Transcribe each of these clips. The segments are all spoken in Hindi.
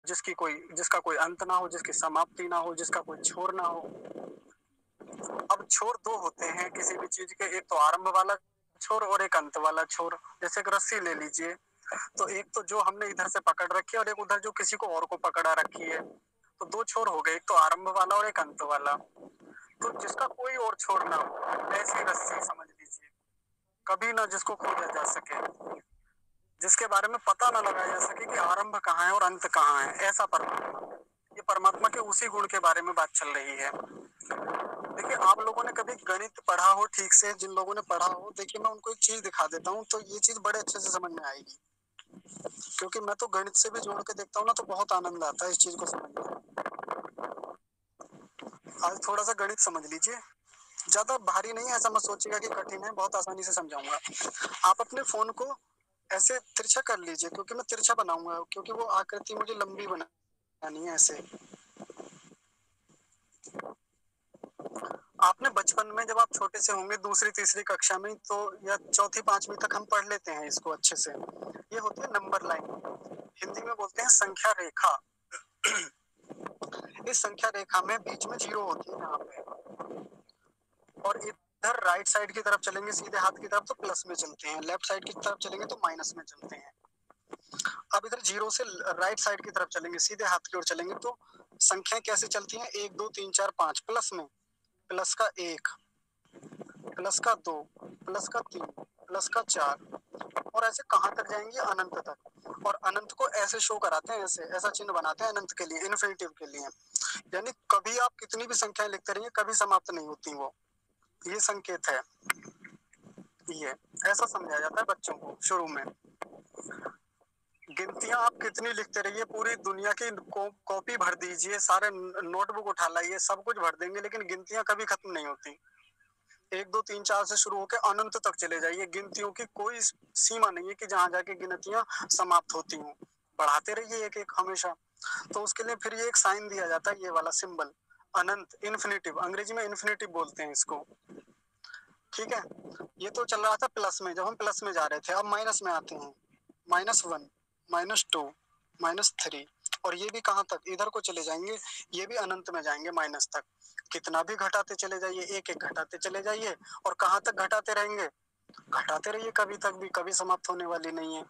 जिसका कोई अंत ना हो, जिसकी समाप्ति ना हो, जिसका कोई छोर ना हो। अब छोर दो होते हैं किसी भी चीज के, एक तो आरंभ वाला छोर और एक अंत वाला छोर। जैसे एक रस्सी ले लीजिए, तो एक तो जो हमने इधर से पकड़ रखी है और एक उधर जो किसी को और को पकड़ा रखी है, तो दो छोर हो गए, एक तो आरंभ वाला और एक अंत वाला। तो जिसका कोई और छोर ना हो, ऐसी रस्सी समझ लीजिए, कभी ना जिसको खोजा जा सके, जिसके बारे में पता ना लगाया जा सके कि आरंभ कहाँ है और अंत कहाँ है, ऐसा परमात्मा। ये परमात्मा के उसी गुण के बारे में बात चल रही है। देखिए, आप लोगों ने कभी गणित पढ़ा हो ठीक से, जिन लोगों ने पढ़ा हो, देखिए मैं उनको एक चीज दिखा देता हूँ, तो ये चीज बड़े अच्छे से समझ में आएगी। क्योंकि मैं तो गणित से भी जोड़ के देखता हूँ ना, तो बहुत आनंद आता है इस चीज को समझने में। आज थोड़ा सा गणित समझ लीजिए, ज्यादा भारी नहीं है, ऐसा मत सोचिएगा कि कठिन है, बहुत आसानी से समझाऊंगा। आप अपने फोन को ऐसे तिरछा कर लीजिए, क्योंकि मैं तिरछा बनाऊंगा, क्योंकि वो आकृति मुझे लंबी बनानी है ऐसे। आपने बचपन में, जब आप छोटे से होंगे, दूसरी तीसरी कक्षा में, तो या चौथी पांचवी तक हम पढ़ लेते हैं इसको अच्छे से। ये होती है नंबर लाइन, हिंदी में बोलते हैं संख्या रेखा। इस संख्या रेखा में बीच में जीरो होती है यहाँ पे, और इधर राइट साइड की तरफ चलेंगे सीधे हाथ की तरफ तो प्लस में चलते हैं, लेफ्ट साइड की तरफ चलेंगे तो माइनस में चलते हैं। अब इधर जीरो से राइट साइड की तरफ चलेंगे, सीधे हाथ की ओर चलेंगे तो संख्याएं कैसे चलती हैं? 1 2 3 4 5 प्लस में, प्लस का 1, प्लस का 2, प्लस का 3, प्लस का 4, और ऐसे कहां तक जाएंगे? अनंत तक। और अनंत को ऐसे शो कराते हैं, ऐसे ऐसा चिन्ह बनाते हैं अनंत के लिए, इन्फिनिटिव के लिए। यानी कभी आप कितनी भी संख्याएं लिखते रहिए, कभी समाप्त नहीं होती वो। ये संकेत है। ये ऐसा समझाया जाता है बच्चों को शुरू में। गिनतियां आप कितनी लिखते रहिए, पूरी दुनिया की कॉपी भर दीजिए, सारे नोटबुक उठा लाइए, सब कुछ भर देंगे, लेकिन गिनतियां कभी खत्म नहीं होती। 1 2 3 4 से शुरू होकर अनंत तक चले जाइए, गिनतियों की कोई सीमा नहीं है कि जहां जाके गिनतियां समाप्त होती हूँ। बढ़ाते रहिए एक एक हमेशा। तो उसके लिए फिर ये एक साइन दिया जाता है, ये वाला सिंबल, अनंत, इन्फिनिटिव। अंग्रेजी में इन्फिनिटिव बोलते हैं इसको। ठीक है, ये तो चल रहा था प्लस में, जब हम प्लस में जा रहे थे। अब माइनस में आते हैं, -1, -2, -3, और ये भी कहाँ तक? इधर को चले जाएंगे, ये भी अनंत में जाएंगे, माइनस तक। कितना भी घटाते चले जाइए, एक एक घटाते चले जाइए, और कहाँ तक घटाते रहेंगे? घटाते रहिए, कभी तक भी, कभी समाप्त होने वाली नहीं है।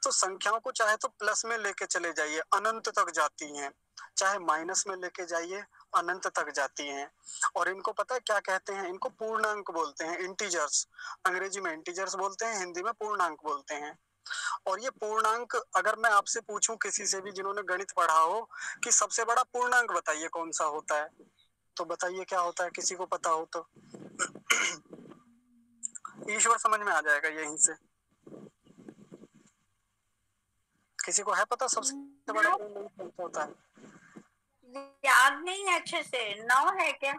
तो संख्याओं को चाहे तो प्लस में लेके चले जाइए, अनंत तक जाती हैं, चाहे माइनस में लेके जाइए, अनंत तक जाती हैं। और इनको पता है क्या कहते हैं? इनको पूर्णांक बोलते हैं, इंटीजर्स। अंग्रेजी में इंटीजर्स बोलते हैं, हिंदी में पूर्णांक बोलते हैं। और ये पूर्णांक, अगर मैं आपसे पूछूं किसी से भी जिन्होंने गणित पढ़ा हो कि सबसे बड़ा पूर्णांक बताइए कौन सा होता है, तो बताइए क्या होता है? किसी को पता हो तो? ईश्वर समझ में आ जाएगा यहीं से। किसी को है पता सबसे बड़ा पूर्णांक कौन सा होता है? याद नहीं है अच्छे से। 9 है क्या?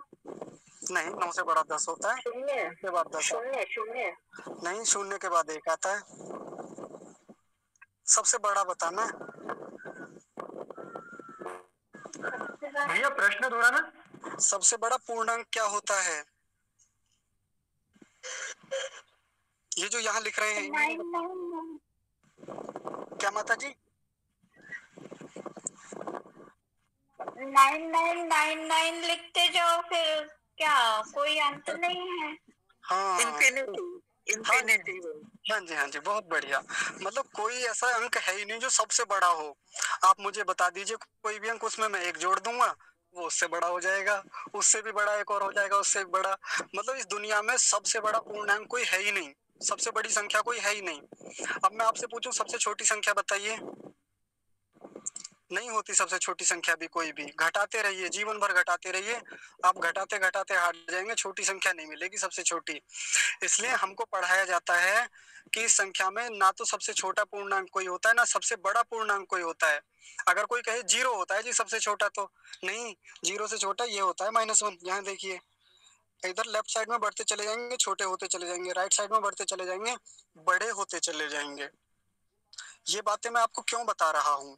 नहीं, 9 से बड़ा 10 होता है। शून्य के बाद 10 शून्य शून्य नहीं, शून्य के बाद 1 आता है। सबसे बड़ा बताना। भैया प्रश्न दोहराना। सबसे बड़ा पूर्णांक क्या होता है? ये जो यहाँ लिख रहे हैं, 9 क्या माता जी? 9999 लिखते जाओ, फिर क्या कोई अंत नहीं है? हाँ, इंफिनिटी इंफिनिटी। हाँ जी, हाँ जी, बहुत बढ़िया। मतलब कोई ऐसा अंक है ही नहीं जो सबसे बड़ा हो। आप मुझे बता दीजिए कोई भी अंक, उसमें मैं 1 जोड़ दूंगा, वो उससे बड़ा हो जाएगा, उससे भी बड़ा एक और हो जाएगा, उससे भी बड़ा। मतलब इस दुनिया में सबसे बड़ा पूर्णांक कोई है ही नहीं, सबसे बड़ी संख्या कोई है ही नहीं। अब मैं आपसे पूछूं सबसे छोटी संख्या बताइए, नहीं होती सबसे छोटी संख्या भी कोई भी। घटाते रहिए, जीवन भर घटाते रहिए, आप घटाते घटाते हार जाएंगे, छोटी संख्या नहीं मिलेगी सबसे छोटी। इसलिए हमको पढ़ाया जाता है कि इस संख्या में ना तो सबसे छोटा पूर्णांक कोई होता है, ना सबसे बड़ा पूर्णांक कोई होता है। अगर कोई कहे 0 होता है जी सबसे छोटा, तो नहीं, 0 से छोटा ये होता है -1। यहाँ देखिए, इधर लेफ्ट साइड में बढ़ते चले जाएंगे, छोटे होते चले जाएंगे, राइट साइड में बढ़ते चले जाएंगे, बड़े होते चले जाएंगे। ये बातें मैं आपको क्यों बता रहा हूँ?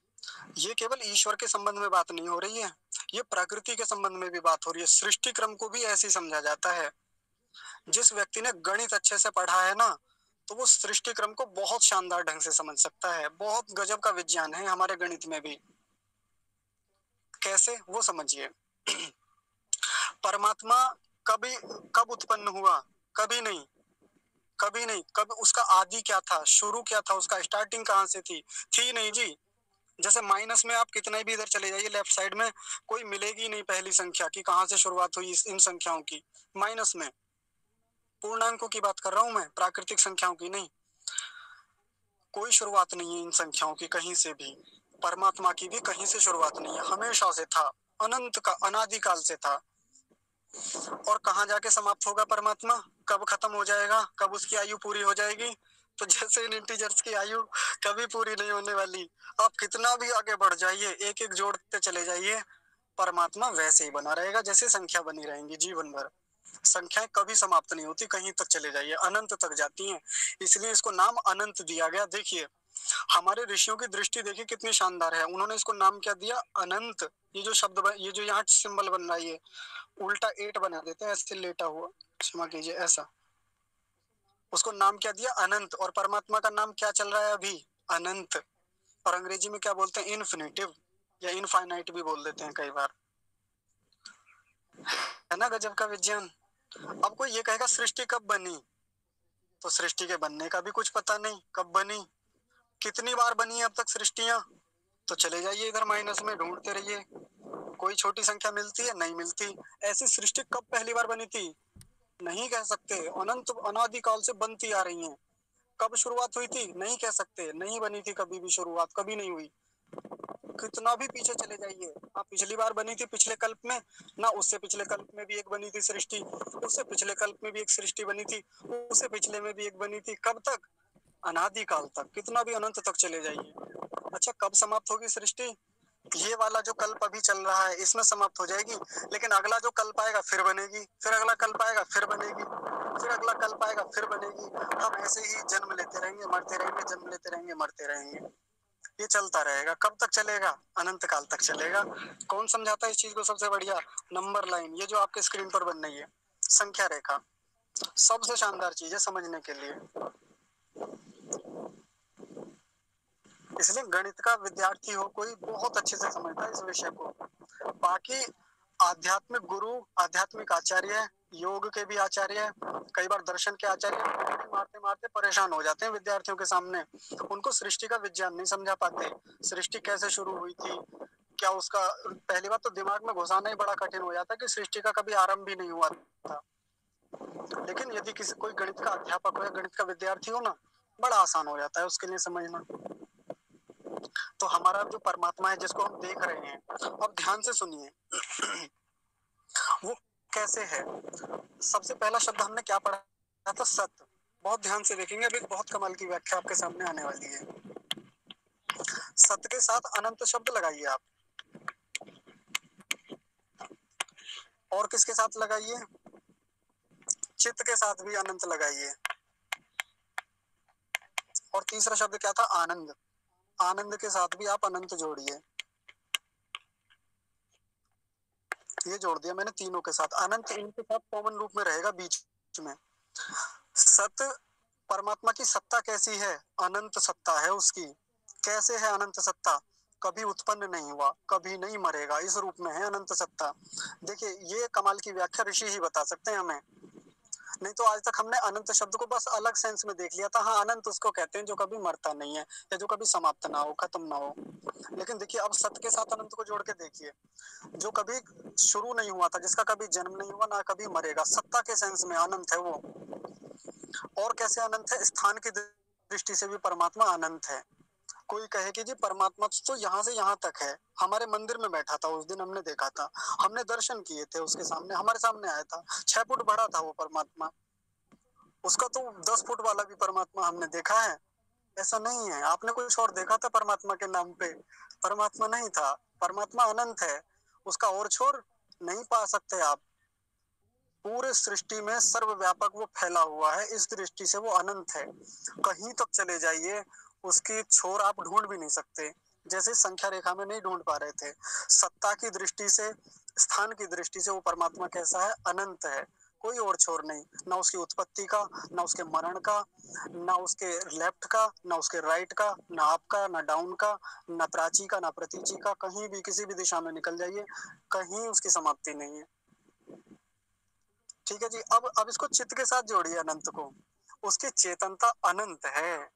ये केवल ईश्वर के संबंध में बात नहीं हो रही है, ये प्रकृति के संबंध में भी बात हो रही है। सृष्टि क्रम को भी ऐसे ही समझा जाता है। जिस व्यक्ति ने गणित अच्छे से पढ़ा है ना, तो वो सृष्टि क्रम को बहुत शानदार ढंग से समझ सकता है। बहुत गजब का विज्ञान है हमारे गणित में भी। कैसे वो समझिए। परमात्मा कभी कब उत्पन्न हुआ? कभी नहीं, कभी नहीं। कब उसका आदि क्या था, शुरू क्या था, उसका स्टार्टिंग कहाँ से थी नहीं जी। जैसे माइनस में आप कितने भी इधर चले जाइए लेफ्ट साइड में, कोई मिलेगी नहीं पहली संख्या की कहाँ से शुरुआत हुई इन संख्याओं की, माइनस में। पूर्णांकों की बात कर रहा हूं मैं, प्राकृतिक संख्याओं की नहीं। कोई शुरुआत नहीं है इन संख्याओं की कहीं से भी। परमात्मा की भी कहीं से शुरुआत नहीं है, हमेशा से था, अनंत का, अनादिकाल से था। और कहाँ जाके समाप्त होगा परमात्मा, कब खत्म हो जाएगा, कब उसकी आयु पूरी हो जाएगी? तो जैसे इन इंटीजर्स की आयु कभी पूरी नहीं होने वाली। आप कितना भी आगे बढ़ जाइए, एक एक जोड़ते चले जाइए, परमात्मा वैसे ही बना रहेगा जैसे संख्या बनी रहेंगी जीवन भर। संख्याएं कभी समाप्त नहीं होती, कहीं तक चले जाइए, अनंत तक जाती हैं। इसलिए इसको नाम अनंत दिया गया। देखिए हमारे ऋषियों की दृष्टि देखिए कितनी शानदार है, उन्होंने इसको नाम क्या दिया? अनंत। ये जो शब्द ये जो यहाँ सिंबल बन रहा है, ये उल्टा 8 बना देते हैं ऐसे लेटा हुआ, क्षमा कीजिए ऐसा, उसको नाम क्या दिया? अनंत। और परमात्मा का नाम क्या चल रहा है अभी? अनंत। और अंग्रेजी में क्या बोलते हैं? इन्फिनिटिव या इनफाइनाइट भी बोल देते हैं कई बार। है ना गजब का विज्ञान। अब कोई ये कहेगा सृष्टि कब बनी, तो सृष्टि के बनने का भी कुछ पता नहीं, कब बनी, कितनी बार बनी है अब तक सृष्टियां। तो चले जाइए इधर माइनस में, ढूंढते रहिए, कोई छोटी संख्या मिलती है? नहीं मिलती। ऐसी सृष्टि कब पहली बार बनी थी? नहीं कह सकते। अनंत अनादिकाल से बनती आ रही हैं। कब शुरुआत हुई थी? नहीं कह सकते, नहीं बनी थी कभी भी शुरुआत, कभी नहीं हुई। कितना भी पीछे चले जाइए आप, पिछली बार बनी थी पिछले कल्प में ना, उससे पिछले कल्प में भी एक बनी थी सृष्टि, उससे पिछले कल्प में भी एक सृष्टि बनी थी, उससे पिछले में भी एक बनी थी। कब तक? अनादिकाल तक, कितना भी अनंत तक चले जाइए। अच्छा कब समाप्त होगी सृष्टि? ये वाला जो कल्प अभी चल रहा है इसमें समाप्त हो जाएगी, लेकिन अगला जो कल्प आएगा फिर बनेगी, फिर अगला कल्प आएगा फिर बनेगी, फिर अगला कल्प आएगा फिर बनेगी। हम ऐसे ही जन्म लेते रहेंगे, मरते रहेंगे, जन्म लेते रहेंगे, मरते रहेंगे। ये चलता रहेगा। कब तक चलेगा? अनंत काल तक चलेगा। कौन समझाता है इस चीज को सबसे बढ़िया? नंबर लाइन, ये जो आपके स्क्रीन पर बन रही है, संख्या रेखा, सबसे शानदार चीज है समझने के लिए। इसलिए गणित का विद्यार्थी हो कोई, बहुत अच्छे से समझता है इस विषय को। बाकी आध्यात्मिक गुरु, आध्यात्मिक आचार्य, योग के भी आचार्य, कई बार दर्शन के आचार्य मारते मारते परेशान हो जाते हैं विद्यार्थियों के सामने। उनको सृष्टि का विज्ञान नहीं समझा पाते, सृष्टि कैसे शुरू हुई थी, क्या उसका, पहली बात तो दिमाग में घुसाना ही बड़ा कठिन हो जाता है कि सृष्टि का कभी आरंभ भी नहीं हुआ था। लेकिन यदि किसी कोई गणित का अध्यापक हो या गणित का विद्यार्थी हो ना, बड़ा आसान हो जाता है उसके लिए समझना। तो हमारा जो परमात्मा है जिसको हम देख रहे हैं, अब ध्यान से सुनिए वो कैसे है। सबसे पहला शब्द हमने क्या पढ़ा था? सत्य। बहुत ध्यान से देखेंगे, अभी बहुत कमाल की व्याख्या आपके सामने आने वाली है। सत्य के साथ अनंत शब्द लगाइए आप, और किसके साथ लगाइए? चित्त के साथ भी अनंत लगाइए। और तीसरा शब्द क्या था? आनंद। आनंद के साथ भी आप अनंत जोड़िए। ये जोड़ दिया मैंने तीनों के साथ। अनंत इनके साथ कॉमन रूप में रहेगा बीच में। सत्य, परमात्मा की सत्ता कैसी है? अनंत सत्ता है उसकी। कैसे है अनंत सत्ता? कभी उत्पन्न नहीं हुआ, कभी नहीं मरेगा, इस रूप में है अनंत सत्ता। देखिए ये कमाल की व्याख्या ऋषि ही बता सकते हैं हमें, नहीं तो आज तक हमने अनंत शब्द को बस अलग सेंस में देख लिया था। हाँ अनंत उसको कहते हैं जो कभी मरता नहीं है या जो कभी समाप्त ना हो, खत्म ना हो। लेकिन देखिए अब सत्य के साथ अनंत को जोड़ के देखिए, जो कभी शुरू नहीं हुआ था, जिसका कभी जन्म नहीं हुआ ना कभी मरेगा, सत्ता के सेंस में अनंत है वो। और कैसे अनंत है? स्थान की दृष्टि से भी परमात्मा अनंत है। कोई कहे कि जी परमात्मा तो यहाँ से यहाँ तक है, हमारे मंदिर में बैठा था उस दिन, हमने देखा था, हमने दर्शन किए थे उसके सामने, हमारे सामने आया था, 6 फुट बड़ा था वो परमात्मा, उसका तो 10 फुट वाला भी परमात्मा हमने देखा है। ऐसा नहीं है आपने कुछ और देखा था परमात्मा के नाम पे, परमात्मा नहीं था। परमात्मा अनंत है, उसका और छोर नहीं पा सकते आप। पूरे सृष्टि में सर्वव्यापक वो फैला हुआ है, इस दृष्टि से वो अनंत है। कहीं तक चले जाइए उसकी छोर आप ढूंढ भी नहीं सकते, जैसे संख्या रेखा में नहीं ढूंढ पा रहे थे। सत्ता की दृष्टि से, स्थान की दृष्टि से वो परमात्मा कैसा है? अनंत है। कोई और छोर नहीं, ना उसकी उत्पत्ति का, ना उसके मरण का, ना उसके लेफ्ट का, ना उसके राइट का, ना अप का, ना डाउन का, ना प्राची का, ना प्रतीची का, कहीं भी किसी भी दिशा में निकल जाइए, कहीं उसकी समाप्ति नहीं है। ठीक है जी। अब इसको चित्त के साथ जोड़िए अनंत को, उसकी चेतनता अनंत है।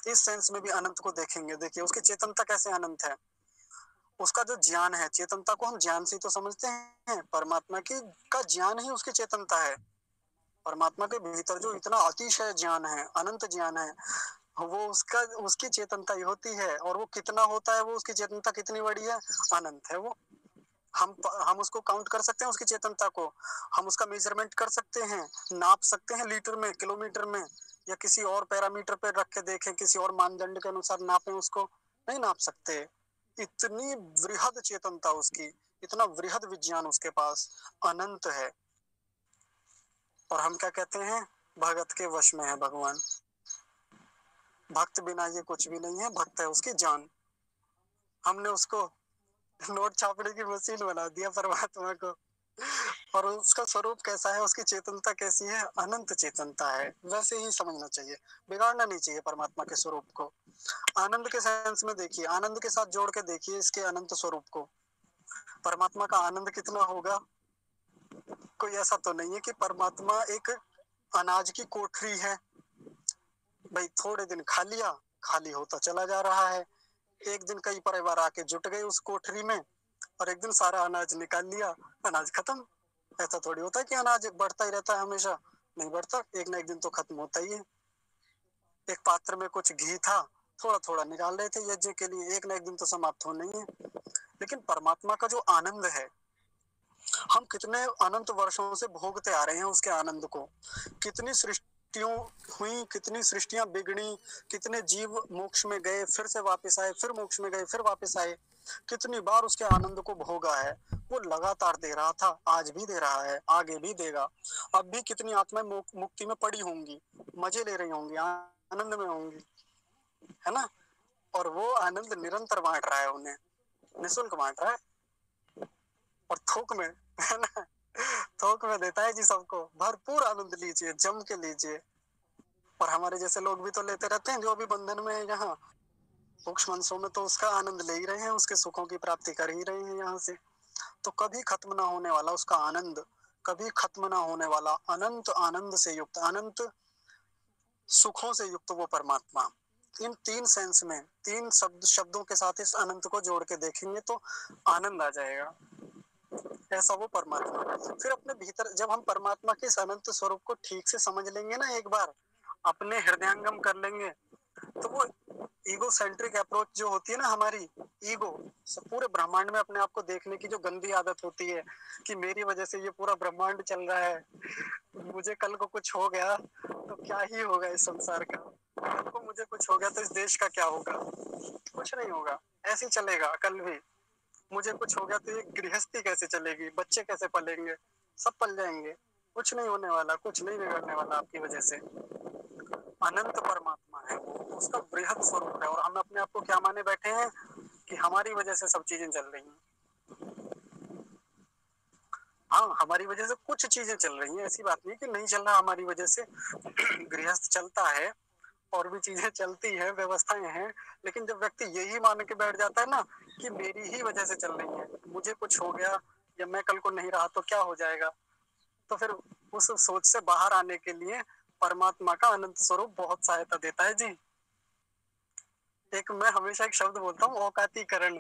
इस सेंस में भी अनंत को देखेंगे, देखिए उसकी चेतनता कैसे अनंत है। उसका जो ज्ञान है, चेतनता को हम ज्ञान से तो समझते हैं, परमात्मा की का ज्ञान ही उसकी चेतनता है। परमात्मा के भीतर जो इतना अतिशय ज्ञान है, अनंत ज्ञान है, वो उसका उसकी चेतनता ही होती है। और वो कितना होता है, वो उसकी चेतनता कितनी बड़ी है, अनंत है वो। हम उसको काउंट कर सकते हैं, उसकी चेतनता को हम उसका मेजरमेंट कर सकते हैं, नाप सकते हैं लीटर में, किलोमीटर में, या किसी और पैरामीटर पे रख के देखें, किसी और मानदंड के अनुसार नापें, उसको नहीं नाप सकते। इतनी वृहद चेतनता उसकी, इतना वृहद विज्ञान उसके पास, अनंत है। और हम क्या कहते हैं, भगत के वश में है भगवान। भक्त बिना ये कुछ भी नहीं है, भक्त है उसकी जान। हमने उसको नोट छापने की मशीन बना दिया परमात्मा को। और उसका स्वरूप कैसा है, उसकी चेतनता कैसी है, अनंत चेतनता है। वैसे ही समझना चाहिए, बिगाड़ना नहीं चाहिए परमात्मा के स्वरूप को। आनंद के सेंस में देखिए, आनंद के साथ जोड़ के देखिए इसके अनंत स्वरूप को। परमात्मा का आनंद कितना होगा। कोई ऐसा तो नहीं है कि परमात्मा एक अनाज की कोठरी है, भाई थोड़े दिन खा लिया, खाली होता चला जा रहा है। एक दिन कई परिवार आके जुट गए उस कोठरी में, और एक दिन सारा अनाज निकाल लिया, अनाज खत्म। ऐसा थोड़ी होता है कि अनाज बढ़ता ही रहता है हमेशा, नहीं बढ़ता, एक ना एक दिन तो खत्म होता ही है। एक पात्र में कुछ घी था, थोड़ा थोड़ा निकाल रहे थे यज्ञ के लिए, एक ना एक दिन तो समाप्त होना ही है। लेकिन परमात्मा का जो आनंद है, हम कितने अनंत वर्षों से भोगते आ रहे हैं उसके आनंद को। कितनी सृष्टियों हुई, कितनी सृष्टियां बिगड़ी, कितने जीव मोक्ष में गए, फिर से वापस आए, फिर मोक्ष में गए, फिर वापस आए, कितनी बार उसके आनंद को भोगा है। वो लगातार दे रहा था, आज भी दे रहा है, आगे भी देगा। अब भी कितनी आत्माएं मुक्ति में पड़ी होंगी, मजे ले रही होंगी, आनंद में होंगी, है ना। और वो आनंद निरंतर बांट रहा है उन्हें, निःशुल्क बांट रहा है, और थोक में, है ना, थोक में देता है जी सबको। भरपूर आनंद लीजिए, जम के लीजिए। और हमारे जैसे लोग भी तो लेते रहते हैं, जो अभी बंधन में है यहाँ, सूक्ष्म अंशों में तो उसका आनंद ले ही रहे हैं, उसके सुखों की प्राप्ति कर ही रहे हैं यहाँ से। तो कभी खत्म ना होने वाला उसका आनंद, कभी खत्म ना होने वाला अनंत आनंद से युक्त, अनंत सुखों से युक्त वो परमात्मा। इन तीन सेंस में, तीन शब्दों के साथ इस अनंत को जोड़ के देखेंगे तो आनंद आ जाएगा। ऐसा वो परमात्मा। फिर अपने भीतर जब हम परमात्मा के इस अनंत स्वरूप को ठीक से समझ लेंगे ना, एक बार अपने हृदयंगम कर लेंगे, तो वो ईगो सेंट्रिक अप्रोच जो होती है ना हमारी, ईगो पूरे ब्रह्मांड में अपने आप को देखने की जो गंदी आदत होती है कि मेरी वजह से ये पूरा ब्रह्मांड चल रहा है, मुझे कल को कुछ हो गया तो क्या ही होगा इस संसार का, कल को मुझे कुछ हो गया तो इस देश का क्या होगा, कुछ नहीं होगा, ऐसे ही चलेगा। कल भी मुझे कुछ हो गया तो ये गृहस्थी कैसे चलेगी, बच्चे कैसे पलेंगे, सब पल जाएंगे, कुछ नहीं होने वाला, कुछ नहीं बिगड़ने वाला आपकी वजह से। अनंत परमात्मा है वो, उसका बृहद स्वरूप है। और हम अपने आप को क्या माने बैठे हैं कि हमारी वजह से सब चीजें चल रही हैं। हाँ, हमारी वजह से कुछ चीजें चल रही हैं, ऐसी बात नहीं कि नहीं चल रहा हमारी वजह से। गृहस्थ चलता है, और भी चीजें चलती हैं, व्यवस्थाएं हैं। लेकिन जब व्यक्ति यही मान के बैठ जाता है ना कि मेरी ही वजह से चल रही है, मुझे कुछ हो गया या मैं कल को नहीं रहा तो क्या हो जाएगा, तो फिर उस सोच से बाहर आने के लिए परमात्मा का अनंत स्वरूप बहुत सहायता देता है जी। एक मैं हमेशा एक शब्द बोलता हूँ, औकातीकरण।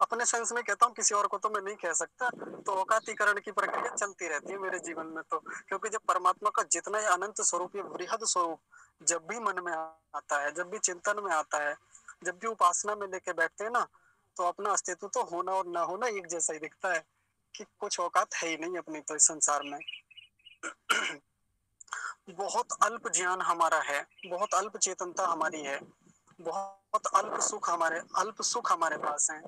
अपने सेंस में कहता हूँ, किसी और को तो मैं नहीं कह सकता। तो औकातीकरण की प्रक्रिया चलती रहती है मेरे जीवन में तो, क्योंकि जब परमात्मा का जितना ही अनंत स्वरूप, ये वृहद स्वरूप जब भी मन में आता है, जब भी चिंतन में आता है, जब भी उपासना में लेके बैठते हैं ना, तो अपना अस्तित्व तो होना और ना होना एक जैसा ही दिखता है, कि कुछ औकात है ही नहीं अपनी तो इस संसार में। बहुत अल्प ज्ञान हमारा है, बहुत अल्प चेतनता हमारी है, बहुत अल्प सुख हमारे पास है।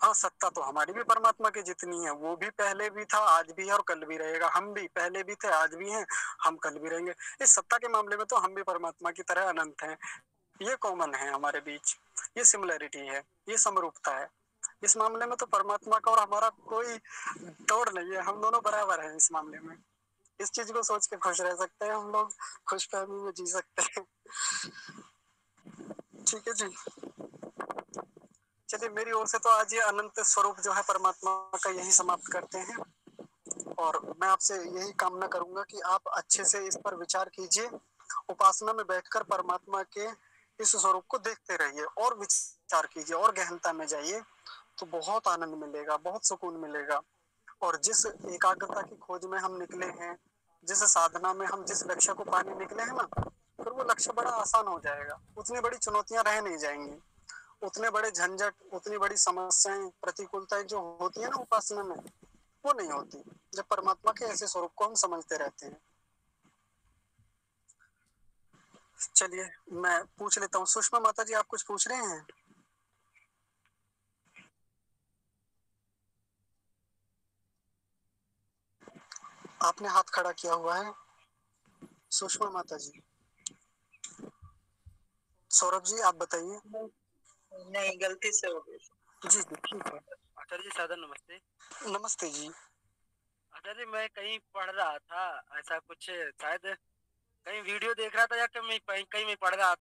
हाँ, सत्ता तो हमारी भी परमात्मा की जितनी है, वो भी पहले भी था, आज भी है और कल भी रहेगा। हम भी पहले भी थे, आज भी हैं, हम कल भी रहेंगे। इस सत्ता के मामले में तो हम भी परमात्मा की तरह अनंत हैं। ये कॉमन है हमारे बीच, ये सिमिलैरिटी है, ये समरूपता है। इस मामले में तो परमात्मा का और हमारा कोई तोड़ नहीं है, हम दोनों बराबर हैं इस मामले में। इस चीज को सोच के खुश रह सकते हैं हम लोग, खुशफहमी में जी सकते हैं। ठीक है जी, चलिए मेरी ओर से तो आज ये अनंत स्वरूप जो है परमात्मा का यही समाप्त करते हैं। और मैं आपसे यही कामना करूंगा कि आप अच्छे से इस पर विचार कीजिए, उपासना में बैठकर परमात्मा के इस स्वरूप को देखते रहिए और विचार कीजिए और गहनता में जाइए, तो बहुत आनंद मिलेगा, बहुत सुकून मिलेगा। और जिस एकाग्रता की खोज में हम निकले हैं, जिस साधना में हम जिस लक्ष्य को पाने निकले हैं ना, फिर वो लक्ष्य बड़ा आसान हो जाएगा, उतनी बड़ी चुनौतियां रह नहीं जाएंगी, उतने बड़े झंझट, उतनी बड़ी समस्याएं, प्रतिकूलताएं जो होती है ना उपासना में, वो नहीं होती जब परमात्मा के ऐसे स्वरूप को हम समझते रहते हैं। चलिए मैं पूछ लेता हूँ, सुषमा माता जी आप कुछ पूछ रहे हैं? आपने हाथ खड़ा किया हुआ है, सुषमा माता जी। सौरभ जी आप बताइए। नहीं, गलती से हो गई। जी जी ठीक है। आचार्य जी सादर नमस्ते। नमस्ते जी। आचार्य जी मैं कहीं पढ़ रहा था, ऐसा कुछ शायद कहीं वीडियो देख रहा था या कहीं कहीं मैं पढ़ रहा